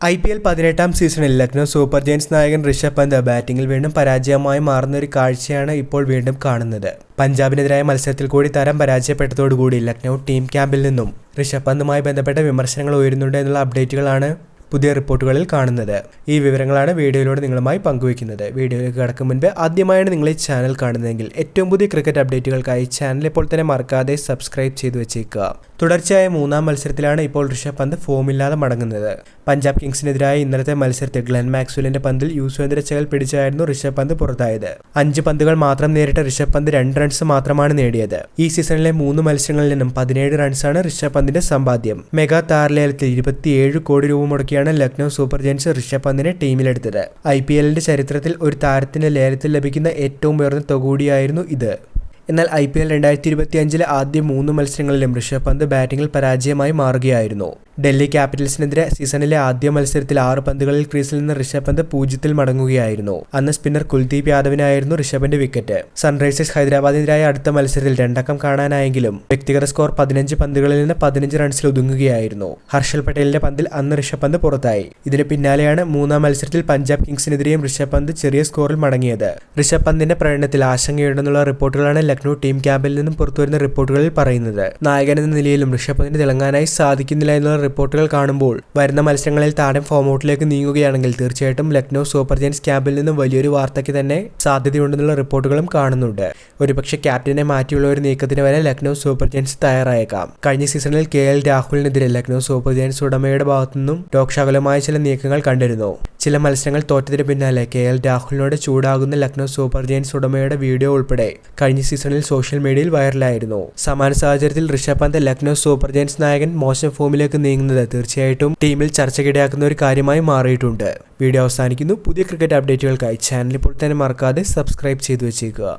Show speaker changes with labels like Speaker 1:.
Speaker 1: IPL 18-ാം സീസണിൽ Lucknow super giants നായകൻ ഋഷഭ് പന്ത് ബാറ്റിംഗിൽ വീണ്ടും പരാജയമായി മാറുന്ന ഒരു കാഴ്ചയാണ് ഇപ്പോൾ വീണ്ടും കാണുന്നത്. പഞ്ചാബിനെതിരായ മത്സരത്തിൽ കൂടി താരം പരാജയപ്പെട്ടതോടുകൂടി ലക്നൗ ടീം ക്യാമ്പിൽ നിന്നും ഋഷഭ് പന്തുമായി ബന്ധപ്പെട്ട വിമർശനങ്ങൾ ഉയരുന്നുണ്ട് എന്നുള്ള അപ്ഡേറ്റുകളാണ് പുതിയ റിപ്പോർട്ടുകളിൽ കാണുന്നത്. ഈ വിവരങ്ങളാണ് വീഡിയോയിലൂടെ നിങ്ങളുമായി പങ്കുവയ്ക്കുന്നത്. വീഡിയോയിലേക്ക് കടക്കും മുൻപ് ആദ്യമായാണ് നിങ്ങൾ ഈ ചാനൽ കാണുന്നതെങ്കിൽ ഏറ്റവും പുതിയ ക്രിക്കറ്റ് അപ്ഡേറ്റുകൾക്കായി ചാനൽ ഇപ്പോൾ തന്നെ മറക്കാതെ സബ്സ്ക്രൈബ് ചെയ്തു വെച്ചേക്കുക. തുടർച്ചയായ മൂന്നാം മത്സരത്തിലാണ് ഇപ്പോൾ ഋഷഭ് പന്ത് ഫോമില്ലാതെ മടങ്ങുന്നത്. പഞ്ചാബ് കിങ്സിനെതിരായ ഇന്നലത്തെ മത്സരത്തിൽ ഗ്ലെൻ മാക്സ്വെല്ലിന്റെ പന്തിൽ യുസ്വേന്ദ്ര ചഹൽ പിടിച്ചായിരുന്നു ഋഷഭ് പന്ത് പുറത്തായത്. 5 പന്തുകൾ മാത്രം നേരിട്ട ഋഷഭ് പന്ത് 2 റൺസ് മാത്രമാണ് നേടിയത്. ഈ സീസണിലെ 3 മത്സരങ്ങളിൽ നിന്നും 17 റൺസാണ് ഋഷഭ് പന്തിന്റെ സമ്പാദ്യം. മെഗാ താരലേലത്തിൽ 27 കോടി രൂപ മുടക്കിയാണ് ലക്നൗ സൂപ്പർ ജയൻസ് ഋഷഭ് പന്തിനെ ടീമിലെടുത്തത്. IPLന്റെ ചരിത്രത്തിൽ ഒരു താരത്തിന് ലേലത്തിൽ ലഭിക്കുന്ന ഏറ്റവും ഉയർന്ന തുക കൂടിയായിരുന്നു ഇത്. എന്നാൽ IPL 2025-ലെ ആദ്യ 3 മത്സരങ്ങളിലും ഋഷഭ് പന്ത് ബാറ്റിംഗിൽ പരാജയമായി മാറുകയായിരുന്നു. ഡൽഹി ക്യാപിറ്റൽസിനെതിരെ സീസണിലെ ആദ്യ മത്സരത്തിൽ 6 പന്തുകളിൽ ക്രീസിൽ നിന്ന് ഋഷഭ് പന്ത് 0-ൽ മടങ്ങുകയായിരുന്നു. അന്ന് സ്പിന്നർ കുൽദീപ് യാദവിനായിരുന്നു ഋഷഭിന്റെ വിക്കറ്റ്. സൺറൈസേഴ്സ് ഹൈദരാബാദിനെതിരായ അടുത്ത മത്സരത്തിൽ 2 അക്കം കാണാനായെങ്കിലും വ്യക്തിഗത സ്കോർ 15 പന്തുകളിൽ നിന്ന് 15 റൺസിൽ ഒതുങ്ങുകയായിരുന്നു. ഹർഷൽ പട്ടേലിന്റെ പന്തിൽ അന്ന് ഋഷഭ് പന്ത് പുറത്തായി. ഇതിന് പിന്നാലെയാണ് 3-ാം മത്സരത്തിൽ പഞ്ചാബ് കിങ്സിനെതിരെയും ഋഷഭ് പന്ത് ചെറിയ സ്കോറിൽ മടങ്ങിയത്. ഋഷഭ് പന്തിന്റെ പ്രകടനത്തിൽ ആശങ്കയുണ്ടെന്നുള്ള റിപ്പോർട്ടുകളാണ് ലക്നൗ ടീം ക്യാമ്പിൽ നിന്നും പുറത്തുവരുന്ന റിപ്പോർട്ടുകളിൽ പറയുന്നത്. നായകൻ എന്ന നിലയിലും ഋഷഭ് പന്തിന് തിളങ്ങാനായി സാധിക്കുന്നില്ല എന്നുള്ള റിപ്പോർട്ടുകൾ കാണുമ്പോൾ വരുന്ന മത്സരങ്ങളിൽ താരം ഫോം ഔട്ടിലേക്ക് നീങ്ങുകയാണെങ്കിൽ തീർച്ചയായിട്ടും ലക്നൗ സൂപ്പർ ജയൻസ് ക്യാമ്പിൽ നിന്നും വലിയൊരു വാർത്തയ്ക്ക് തന്നെ സാധ്യതയുണ്ടെന്നുള്ള റിപ്പോർട്ടുകളും കാണുന്നുണ്ട്. ഒരുപക്ഷെ ക്യാപ്റ്റനെ മാറ്റിയുള്ള ഒരു നീക്കത്തിന് വരെ ലക്നൗ സൂപ്പർ ജയൻസ് തയ്യാറായേക്കാം. കഴിഞ്ഞ സീസണിൽ KL രാഹുലിനെതിരെ ലക്നൗ സൂപ്പർ ജയൻസ് ഉടമയുടെ ഭാഗത്തുനിന്നും രോക്ഷാകുലമായ ചില നീക്കങ്ങൾ കണ്ടിരുന്നു. ചില മത്സരങ്ങൾ തോറ്റതിന് പിന്നാലെ KL രാഹുലിനോട് ചൂടാകുന്ന ലക്നൗ സൂപ്പർ ജയൻസ് ഉടമയുടെ വീഡിയോ ഉൾപ്പെടെ കഴിഞ്ഞ സീസണിൽ സോഷ്യൽ മീഡിയയിൽ വൈറലായിരുന്നു. സമാന സാഹചര്യത്തിൽ ഋഷഭ് പന്ത് ലക്നൗ സൂപ്പർ ജയൻസ് നായകൻ മോശം ഫോമിലേക്ക് നീങ്ങുന്നത് തീർച്ചയായിട്ടും ടീമിൽ ചർച്ചയ്ക്കിടയാക്കുന്ന ഒരു കാര്യമായി മാറിയിട്ടുണ്ട്. വീഡിയോ അവസാനിക്കുന്നു. പുതിയ ക്രിക്കറ്റ് അപ്ഡേറ്റുകൾക്കായി ചാനൽ ഇപ്പോൾ തന്നെ മറക്കാതെ സബ്സ്ക്രൈബ് ചെയ്തു വെച്ചേക്കുക.